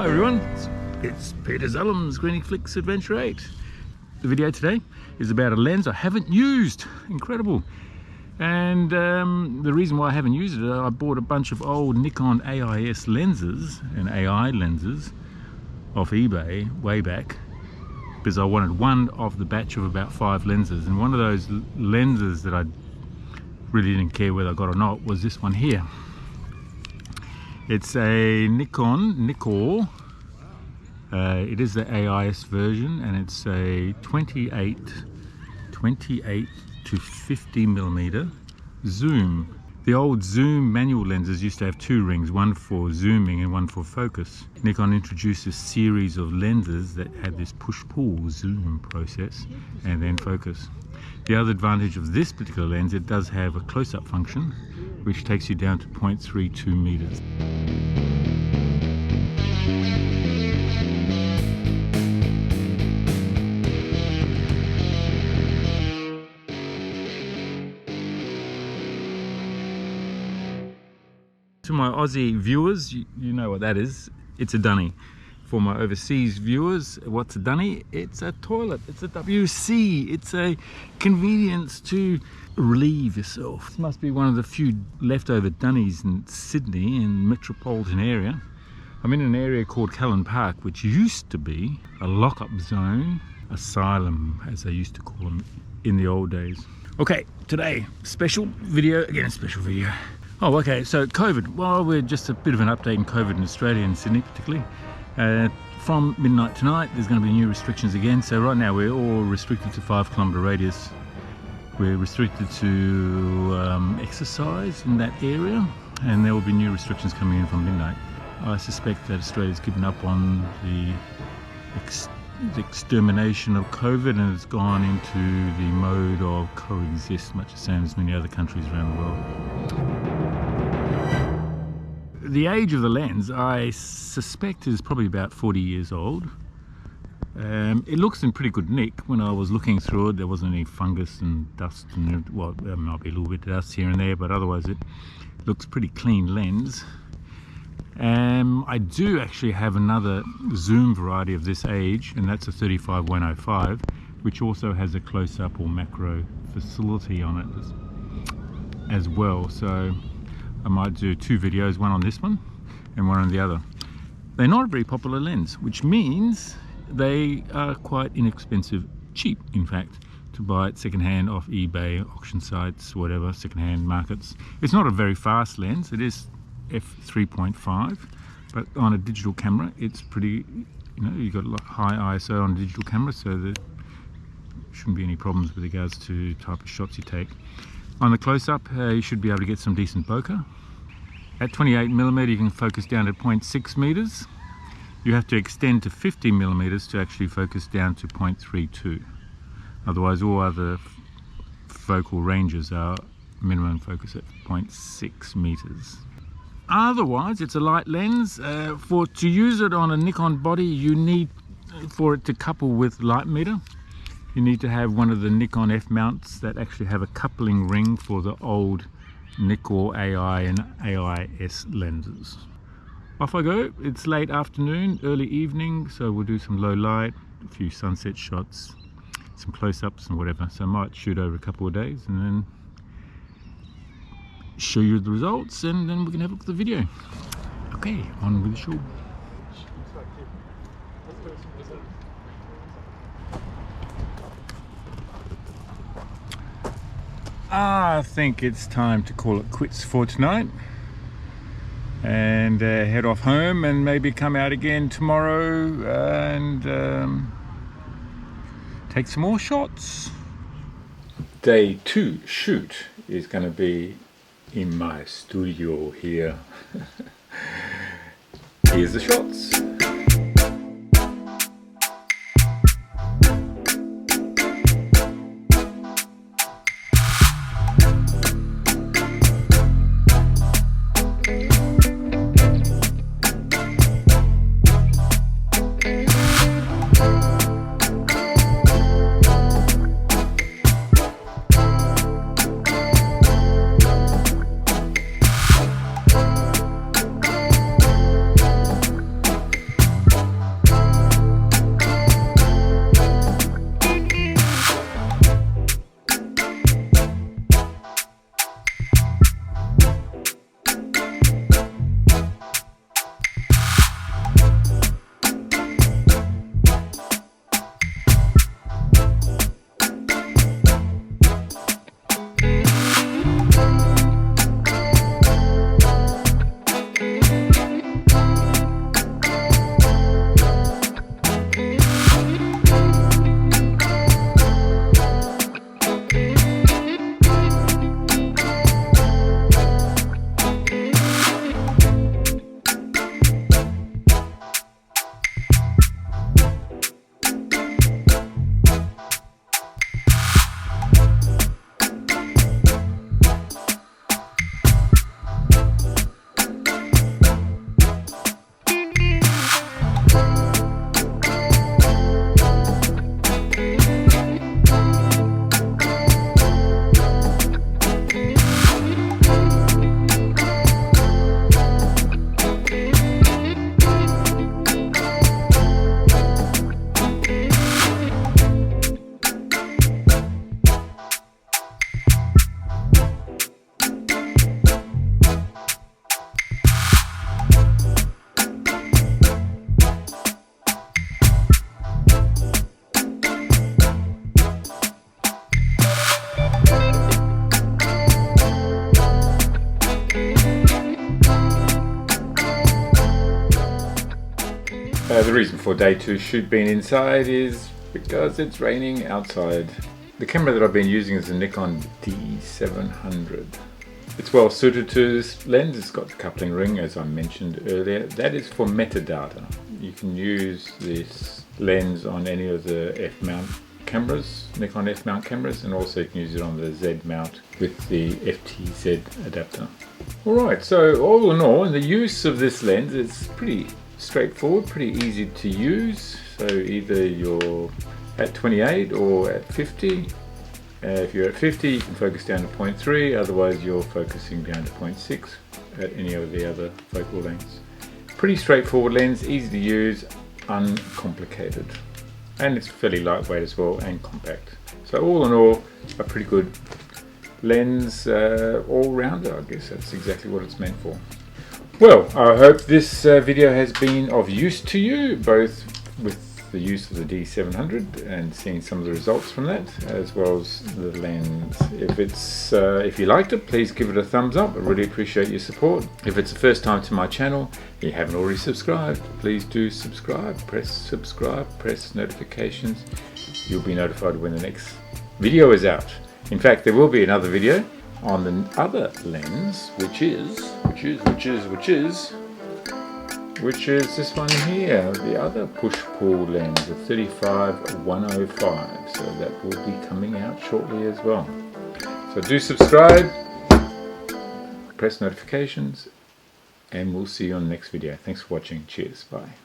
Hi everyone, it's Peter Zellum's Griniflix Adventure 8. The video today is about a lens I haven't used. Incredible. And the reason why I haven't used it, I bought a bunch of old Nikon AIS lenses and AI lenses off eBay way back because I wanted one of the batch of about 5 lenses, and one of those lenses that I really didn't care whether I got or not was this one here. It's a Nikon Nikkor. It is the AIS version, and it's a 28 to 50 millimeter zoom. The old zoom manual lenses used to have 2 rings, one for zooming and one for focus. Nikon introduced a series of lenses that had this push-pull zoom process and then focus. The other advantage of this particular lens, it does have a close-up function which takes you down to 0.32 meters. To my Aussie viewers, you know what that is. It's a dunny. For my overseas viewers, what's a dunny? It's a toilet. It's a WC. It's a convenience to relieve yourself. This must be one of the few leftover dunnies in Sydney, in metropolitan area. I'm in an area called Callan Park, which used to be a lock-up zone, asylum, as they used to call them in the old days. Okay, today, special video, again a special video. Oh, okay, so COVID. Well, we're just a bit of an update in COVID in Australia and Sydney particularly. From midnight tonight, there's going to be new restrictions again. So right now we're all restricted to 5-kilometre radius. We're restricted to exercise in that area, and there will be new restrictions coming in from midnight. I suspect that Australia's given up on the extermination of COVID and has gone into the mode of coexist, much the same as many other countries around the world. The age of the lens, I suspect, is probably about 40 years old. It looks in pretty good nick. When I was looking through it, there wasn't any fungus and dust, and well, there might be a little bit of dust here and there, but otherwise it looks pretty clean lens. I do actually have another zoom variety of this age, and that's a 35-105, which also has a close-up or macro facility on it as well. So I might do 2 videos, one on this one and one on the other. They're not a very popular lens, which means they are quite inexpensive, cheap in fact, to buy it secondhand off eBay, auction sites, whatever, secondhand markets. It's not a very fast lens. It is f3.5, but on a digital camera it's pretty, you know, you've got a lot high ISO on a digital camera, so there shouldn't be any problems with regards to type of shots you take. On the close-up, you should be able to get some decent bokeh. At 28mm you can focus down to 0.6 meters. You have to extend to 50 millimeters to actually focus down to 0.32. Otherwise all other focal ranges are minimum focus at 0.6 meters. Otherwise it's a light lens. To use it on a Nikon body, you need, for it to couple with light meter, you need to have one of the Nikon F mounts that actually have a coupling ring for the old Nikkor AI and AIS lenses. Off I go. It's late afternoon, early evening, so we'll do some low light, a few sunset shots, some close-ups and whatever. So I might shoot over a couple of days and then show you the results, and then we can have a look at the video. Okay, on with the show. I think it's time to call it quits for tonight and head off home, and maybe come out again tomorrow and take some more shots. Day 2 shoot is going to be in my studio here. Here's the shots. The reason for day 2 shoot being inside is because it's raining outside. The camera that I've been using is the Nikon D700. It's well suited to this lens. It's got the coupling ring, as I mentioned earlier. That is for metadata. You can use this lens on any of the F-mount cameras, Nikon F-mount cameras, and also you can use it on the Z mount with the FTZ adapter. Alright, so all in all, the use of this lens is pretty straightforward, pretty easy to use. So either you're at 28 or at 50. If you're at 50, you can focus down to 0.3, otherwise you're focusing down to 0.6 at any of the other focal lengths. Pretty straightforward lens, easy to use, uncomplicated. And it's fairly lightweight as well and compact. So all in all, a pretty good lens, all-rounder. I guess that's exactly what it's meant for. Well, I hope this video has been of use to you, both with the use of the D700 and seeing some of the results from that, as well as the lens. If you liked it, please give it a thumbs up. I really appreciate your support. If it's the first time to my channel, and you haven't already subscribed, please do subscribe. Press notifications. You'll be notified when the next video is out. In fact, there will be another video on the other lens, which is this one here, the other push-pull lens, the 35-105. So that will be coming out shortly as well. So do subscribe, press notifications, and we'll see you on the next video. Thanks for watching. Cheers. Bye.